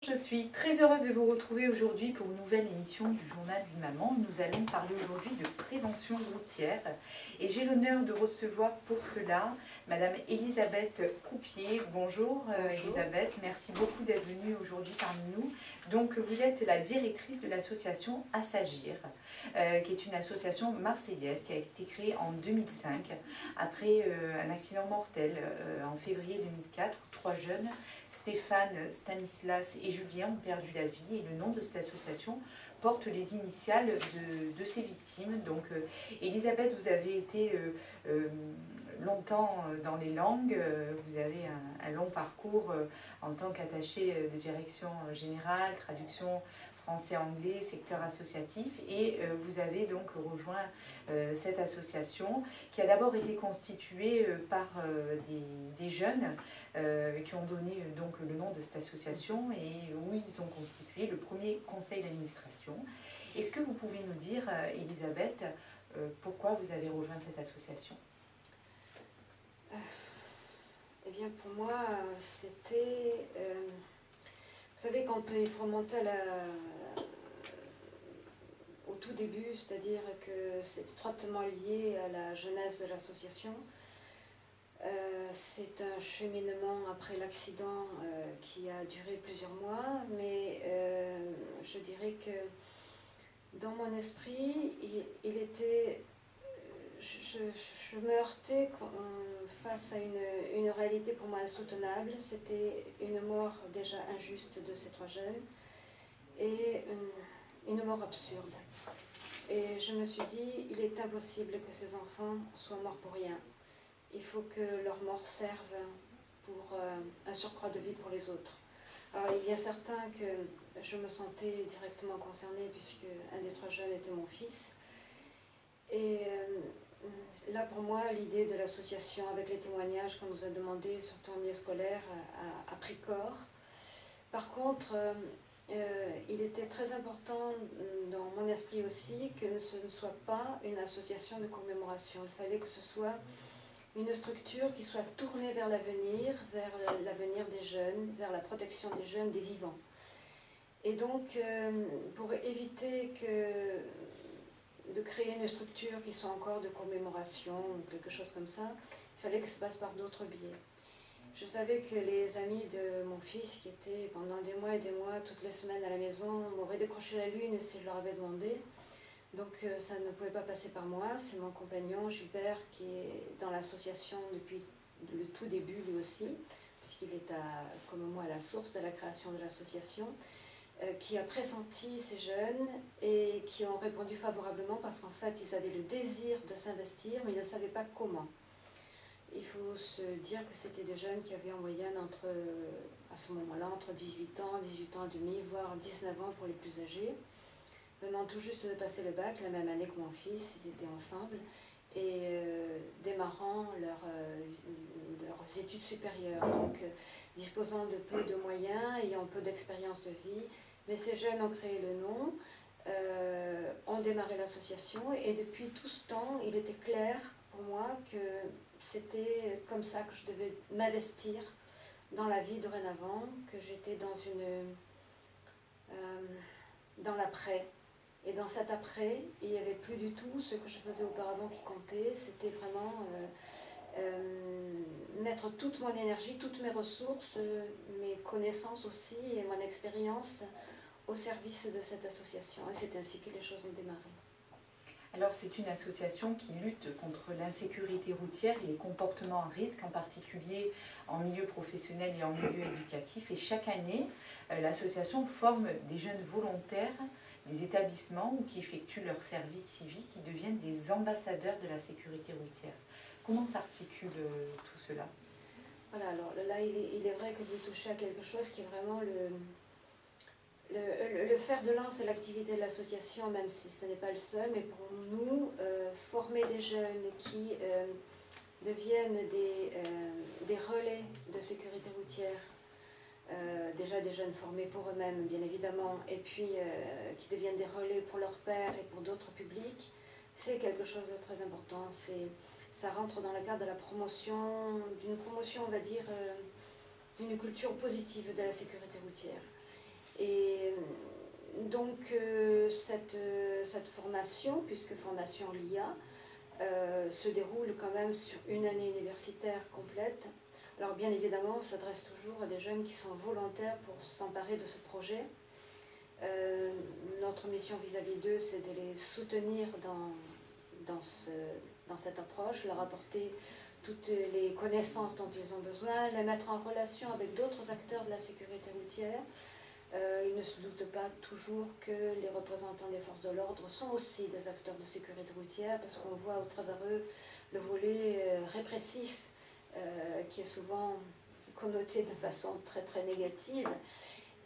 je suis très heureuse de vous retrouver aujourd'hui pour une nouvelle émission du Journal d'une maman. Nous allons parler aujourd'hui de prévention routière et j'ai l'honneur de recevoir pour cela Madame Elisabeth Coupier. Bonjour, Elisabeth, merci beaucoup d'être venue aujourd'hui parmi nous. Donc vous êtes la directrice de l'association Assagir, qui est une association marseillaise qui a été créée en 2005 après un accident mortel en février 2004 où 3 jeunes, Stéphane, Stanislas et Julien, ont perdu la vie, et le nom de cette association porte les initiales de ces victimes. Donc Elisabeth, vous avez été longtemps dans les langues, vous avez un long parcours en tant qu'attachée de direction générale, traduction français-anglais, secteur associatif, et vous avez donc rejoint cette association qui a d'abord été constituée par des jeunes qui ont donné donc le nom de cette association et où ils ont constitué le premier conseil d'administration. Est-ce que vous pouvez nous dire, Elisabeth, pourquoi vous avez rejoint cette association ? Eh bien, pour moi, c'était... vous savez, quand il faut remonter au tout début, c'est-à-dire que c'est étroitement lié à la genèse de l'association, c'est un cheminement après l'accident qui a duré plusieurs mois, mais je dirais que dans mon esprit, il était... Je me heurtais face à une réalité pour moi insoutenable. C'était une mort déjà injuste de ces 3 jeunes et une mort absurde. Et je me suis dit, il est impossible que ces enfants soient morts pour rien. Il faut que leur mort serve pour un surcroît de vie pour les autres. Alors il est bien certain que je me sentais directement concernée puisque un des 3 jeunes était mon fils. Et là, pour moi, l'idée de l'association avec les témoignages qu'on nous a demandés, surtout en milieu scolaire, a pris corps. Par contre, il était très important dans mon esprit aussi que ce ne soit pas une association de commémoration. Il fallait que ce soit une structure qui soit tournée vers l'avenir des jeunes, vers la protection des jeunes, des vivants. Et donc, pour éviter de créer une structure qui soit encore de commémoration ou quelque chose comme ça, il fallait que ça passe par d'autres biais. Je savais que les amis de mon fils, qui étaient pendant des mois et des mois, toutes les semaines à la maison, m'auraient décroché la lune si je leur avais demandé. Donc ça ne pouvait pas passer par moi. C'est mon compagnon Gilbert qui est dans l'association depuis le tout début lui aussi, puisqu'il est comme moi à la source de la création de l'association, qui a pressenti ces jeunes et qui ont répondu favorablement parce qu'en fait ils avaient le désir de s'investir mais ils ne savaient pas comment. Il faut se dire que c'était des jeunes qui avaient en moyenne à ce moment-là entre 18 ans et demi, voire 19 ans pour les plus âgés, venant tout juste de passer le bac, la même année que mon fils, ils étaient ensemble, et démarrant leurs études supérieures, donc disposant de peu de moyens, ayant peu d'expérience de vie, mais ces jeunes ont créé le nom, ont démarré l'association, et depuis tout ce temps, il était clair pour moi que c'était comme ça que je devais m'investir dans la vie dorénavant, que j'étais dans l'après. Et dans cet après, il n'y avait plus du tout ce que je faisais auparavant qui comptait, c'était vraiment mettre toute mon énergie, toutes mes ressources, mes connaissances aussi et mon expérience au service de cette association. Et c'est ainsi que les choses ont démarré. Alors c'est une association qui lutte contre l'insécurité routière et les comportements à risque, en particulier en milieu professionnel et en milieu éducatif. Et chaque année, l'association forme des jeunes volontaires des établissements ou qui effectuent leur service civique, qui deviennent des ambassadeurs de la sécurité routière. Comment s'articule tout cela ? Voilà, alors là, il est vrai que vous touchez à quelque chose qui est vraiment le fer de lance de l'activité de l'association, même si ce n'est pas le seul, mais pour nous, former des jeunes qui deviennent des relais de sécurité routière, déjà des jeunes formés pour eux-mêmes, bien évidemment, et puis qui deviennent des relais pour leurs pairs et pour d'autres publics, c'est quelque chose de très important. Ça rentre dans le cadre de la promotion, d'une promotion, on va dire, d'une culture positive de la sécurité routière. Et donc cette formation, puisque formation LIA, se déroule quand même sur une année universitaire complète. Alors bien évidemment, on s'adresse toujours à des jeunes qui sont volontaires pour s'emparer de ce projet. Notre mission vis-à-vis d'eux, c'est de les soutenir dans cette approche, leur apporter toutes les connaissances dont ils ont besoin, les mettre en relation avec d'autres acteurs de la sécurité routière. Ils ne se doutent pas toujours que les représentants des forces de l'ordre sont aussi des acteurs de sécurité routière, parce qu'on voit au travers eux le volet répressif qui est souvent connoté de façon très très négative,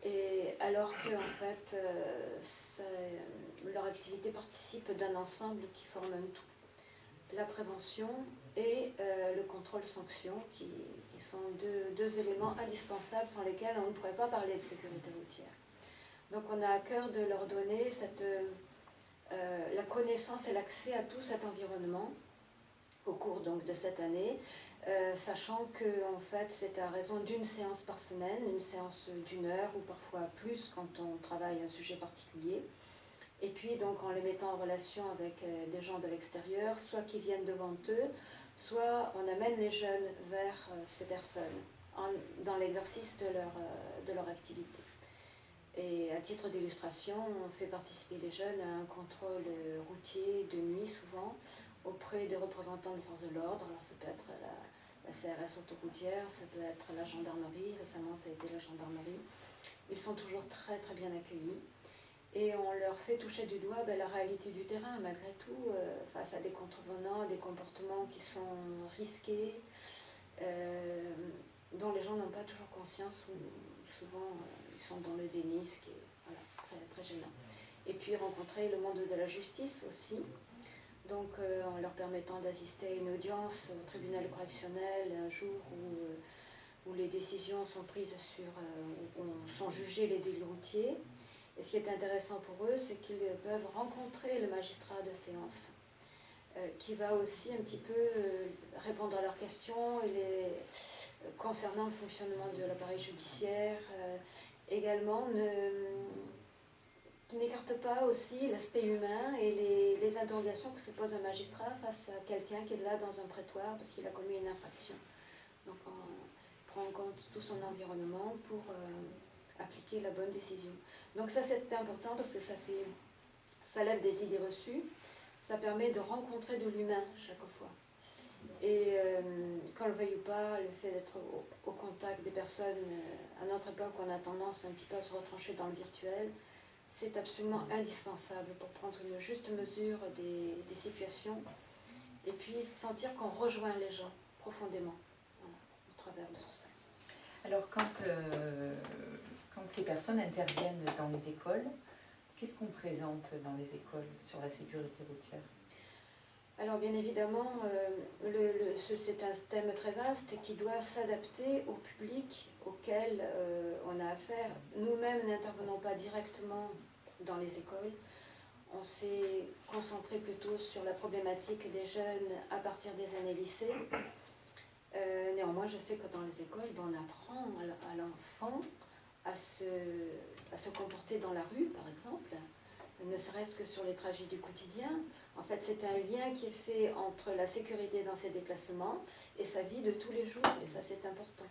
et alors que en fait leur activité participe d'un ensemble qui forme un tout. La prévention et le contrôle-sanction qui sont deux éléments indispensables sans lesquels on ne pourrait pas parler de sécurité routière. Donc on a à cœur de leur donner la connaissance et l'accès à tout cet environnement au cours donc de cette année, sachant que en fait c'est à raison d'une séance par semaine, une séance d'1 heure ou parfois plus quand on travaille un sujet particulier. Et puis donc en les mettant en relation avec des gens de l'extérieur, soit qui viennent devant eux, soit on amène les jeunes vers ces personnes dans l'exercice de leur activité. Et à titre d'illustration, on fait participer les jeunes à un contrôle routier de nuit souvent auprès des représentants des forces de l'ordre. Alors ça peut être la CRS autoroutière, ça peut être la gendarmerie, récemment ça a été la gendarmerie. Ils sont toujours très très bien accueillis. Et on leur fait toucher du doigt la réalité du terrain, malgré tout, face à des contrevenants, des comportements qui sont risqués, dont les gens n'ont pas toujours conscience, ou souvent ils sont dans le déni, ce qui est voilà, très, très gênant. Et puis rencontrer le monde de la justice aussi, donc en leur permettant d'assister à une audience au tribunal correctionnel un jour où les décisions sont prises où sont jugés les délits routiers. Et ce qui est intéressant pour eux, c'est qu'ils peuvent rencontrer le magistrat de séance, qui va aussi un petit peu répondre à leurs questions concernant le fonctionnement de l'appareil judiciaire, également qui n'écarte pas aussi l'aspect humain et les interrogations que se pose un magistrat face à quelqu'un qui est là dans un prétoire parce qu'il a commis une infraction. Donc on prend en compte tout son environnement pour appliquer la bonne décision. Donc ça c'est important parce que ça lève des idées reçues, ça permet de rencontrer de l'humain chaque fois. Et qu'on le veuille ou pas, le fait d'être au contact des personnes, à notre époque on a tendance un petit peu à se retrancher dans le virtuel, c'est absolument indispensable pour prendre une juste mesure des situations et puis sentir qu'on rejoint les gens profondément au travers de tout ça. Alors quand ces personnes interviennent dans les écoles, qu'est-ce qu'on présente dans les écoles sur la sécurité routière ? Alors bien évidemment, c'est un thème très vaste et qui doit s'adapter au public auquel on a affaire. Nous-mêmes n'intervenons pas directement dans les écoles. On s'est concentré plutôt sur la problématique des jeunes à partir des années lycée. Néanmoins, je sais que dans les écoles, on apprend à l'enfant à se comporter dans la rue, par exemple, ne serait-ce que sur les trajets du quotidien. En fait, c'est un lien qui est fait entre la sécurité dans ses déplacements et sa vie de tous les jours, et ça c'est important.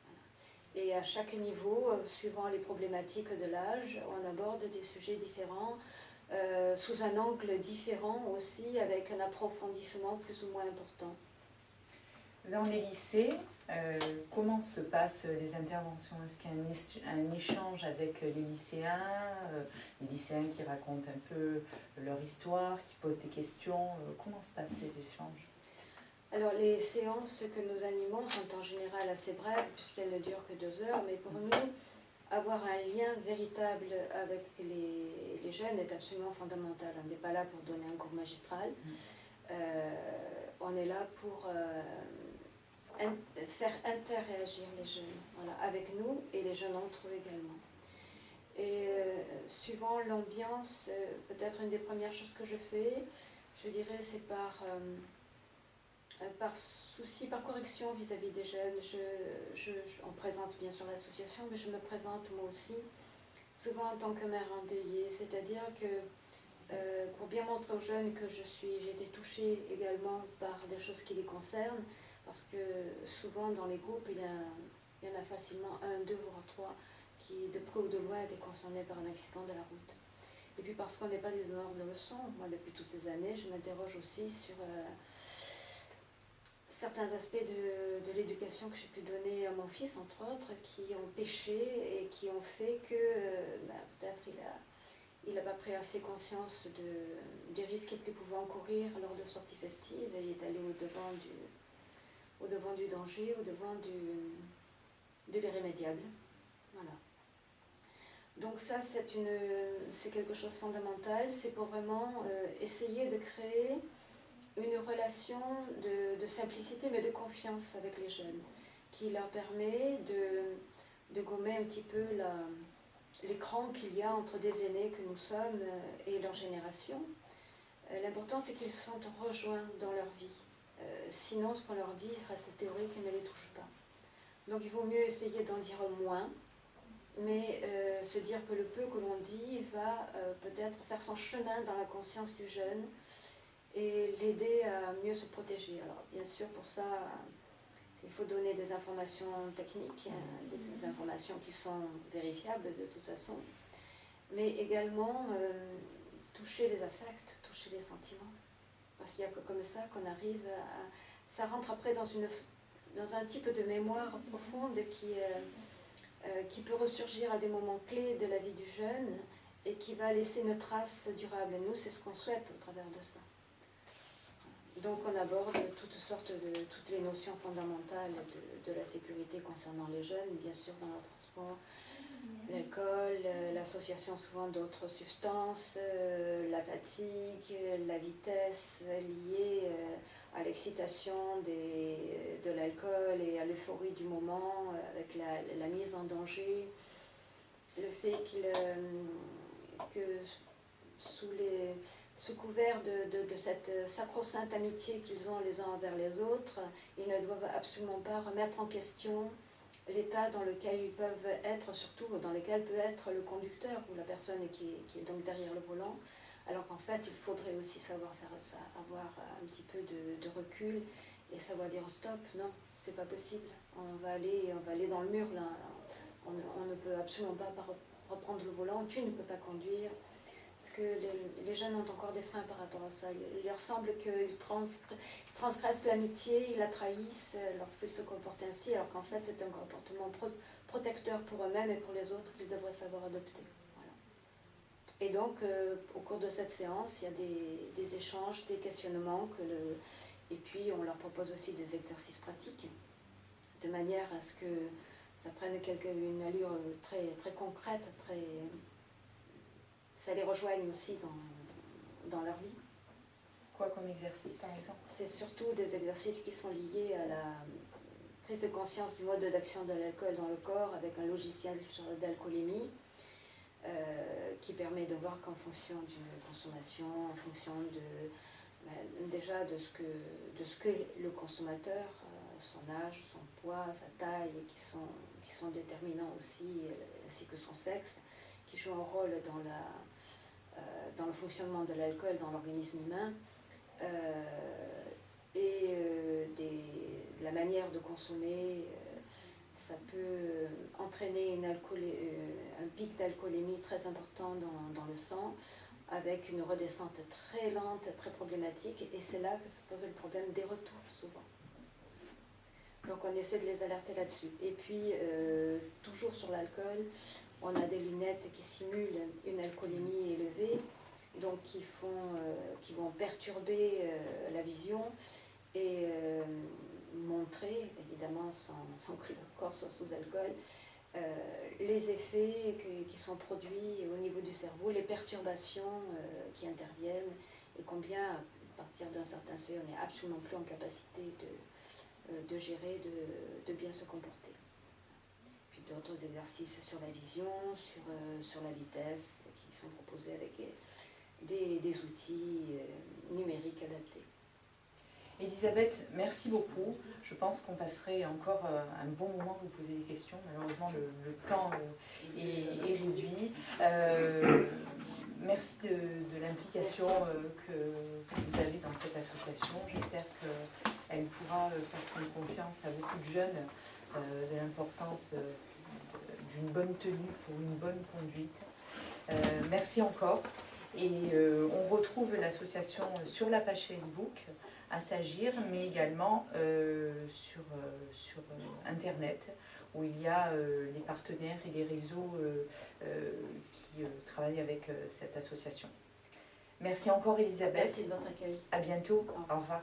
Voilà. Et à chaque niveau, suivant les problématiques de l'âge, on aborde des sujets différents, sous un angle différent aussi, avec un approfondissement plus ou moins important. Dans les lycées, comment se passent les interventions? Est-ce qu'il y a un échange avec les lycéens qui racontent un peu leur histoire, qui posent des questions? Comment se passent ces échanges? Alors les séances que nous animons sont en général assez brèves puisqu'elles ne durent que 2 heures, mais pour nous, avoir un lien véritable avec les jeunes est absolument fondamental. On n'est pas là pour donner un cours magistral, on est là pour faire interréagir les jeunes, voilà, avec nous et les jeunes entre eux également. Et suivant l'ambiance, peut-être une des premières choses que je fais, je dirais c'est par souci, par correction vis-à-vis des jeunes. On présente bien sûr l'association, mais je me présente moi aussi souvent en tant que mère endeuillée, c'est-à-dire que pour bien montrer aux jeunes que j'ai été touchée également par des choses qui les concernent, parce que souvent dans les groupes, il y en a facilement un, deux, voire trois, qui de près ou de loin étaient concernés par un accident de la route. Et puis parce qu'on n'est pas des donneurs de leçons, moi depuis toutes ces années, je m'interroge aussi sur certains aspects de l'éducation que j'ai pu donner à mon fils, entre autres, qui ont péché et qui ont fait que peut-être il n'a pas pris assez conscience des risques qu'il pouvait encourir lors de sorties festives et il est allé au devant du danger, au devant de l'irrémédiable. Voilà. Donc ça, c'est quelque chose de fondamental, c'est pour vraiment essayer de créer une relation de simplicité mais de confiance avec les jeunes, qui leur permet de gommer un petit peu l'écran qu'il y a entre des aînés que nous sommes et leur génération. L'important, c'est qu'ils se sentent rejoints dans leur vie. Sinon, ce qu'on leur dit reste théorique et ne les touche pas. Donc il vaut mieux essayer d'en dire moins, mais se dire que le peu que l'on dit va peut-être faire son chemin dans la conscience du jeune et l'aider à mieux se protéger. Alors bien sûr, pour ça, il faut donner des informations techniques, des informations qui sont vérifiables de toute façon, mais également toucher les affects, toucher les sentiments. Parce qu'il y a que comme ça qu'on arrive à... Ça rentre après dans un type de mémoire profonde qui peut ressurgir à des moments clés de la vie du jeune et qui va laisser une trace durable. Et nous, c'est ce qu'on souhaite au travers de ça. Donc on aborde toutes les notions fondamentales de la sécurité concernant les jeunes, bien sûr dans le transport, l'alcool, l'association souvent d'autres substances, la fatigue, la vitesse liée à l'excitation de l'alcool et à l'euphorie du moment, avec la mise en danger, le fait que sous couvert de cette sacro-sainte amitié qu'ils ont les uns envers les autres, ils ne doivent absolument pas remettre en question l'état dans lequel ils peuvent être, surtout dans lequel peut être le conducteur ou la personne qui est donc derrière le volant, alors qu'en fait il faudrait aussi savoir faire ça, avoir un petit peu de recul et savoir dire stop, non, c'est pas possible, on va aller dans le mur là, on ne peut absolument pas reprendre le volant, tu ne peux pas conduire. Parce que les jeunes ont encore des freins par rapport à ça. Il leur semble qu'ils transgressent l'amitié, ils la trahissent lorsqu'ils se comportent ainsi, alors qu'en fait c'est un comportement protecteur pour eux-mêmes et pour les autres qu'ils devraient savoir adopter. Voilà. Et donc au cours de cette séance, il y a des échanges, des questionnements, et puis on leur propose aussi des exercices pratiques, de manière à ce que ça prenne une allure très, très concrète, ça les rejoigne aussi dans leur vie. Quoi comme exercice par exemple? C'est surtout des exercices qui sont liés à la prise de conscience du mode d'action de l'alcool dans le corps avec un logiciel d'alcoolémie qui permet de voir qu'en fonction d'une consommation, en fonction déjà de ce que le consommateur, son âge, son poids, sa taille, qui sont déterminants aussi, ainsi que son sexe, qui jouent un rôle dans le fonctionnement de l'alcool dans l'organisme humain, de la manière de consommer, ça peut entraîner un pic d'alcoolémie très important dans le sang, avec une redescente très lente, très problématique, et c'est là que se pose le problème des retours souvent. Donc on essaie de les alerter là-dessus. Et puis, toujours sur l'alcool, on a des lunettes qui simulent une alcoolémie élevée, donc qui vont perturber la vision et montrer, évidemment sans que le corps soit sous alcool, les effets qui sont produits au niveau du cerveau, les perturbations qui interviennent, et combien, à partir d'un certain seuil, on n'est absolument plus en capacité de gérer, de bien se comporter. Puis d'autres exercices sur la vision, sur la vitesse, qui sont proposés avec des outils numériques adaptés. Elisabeth, merci beaucoup. Je pense qu'on passerait encore un bon moment à vous poser des questions. Malheureusement, le temps est réduit. l'implication que vous avez dans cette association. J'espère qu'elle pourra faire prendre conscience à beaucoup de jeunes de l'importance d'une bonne tenue pour une bonne conduite. Merci encore. Et on retrouve l'association sur la page Facebook à Sagir, mais également sur Internet, où il y a les partenaires et les réseaux qui travaillent avec cette association. Merci encore Elisabeth. Merci de votre accueil. À bientôt. Au revoir.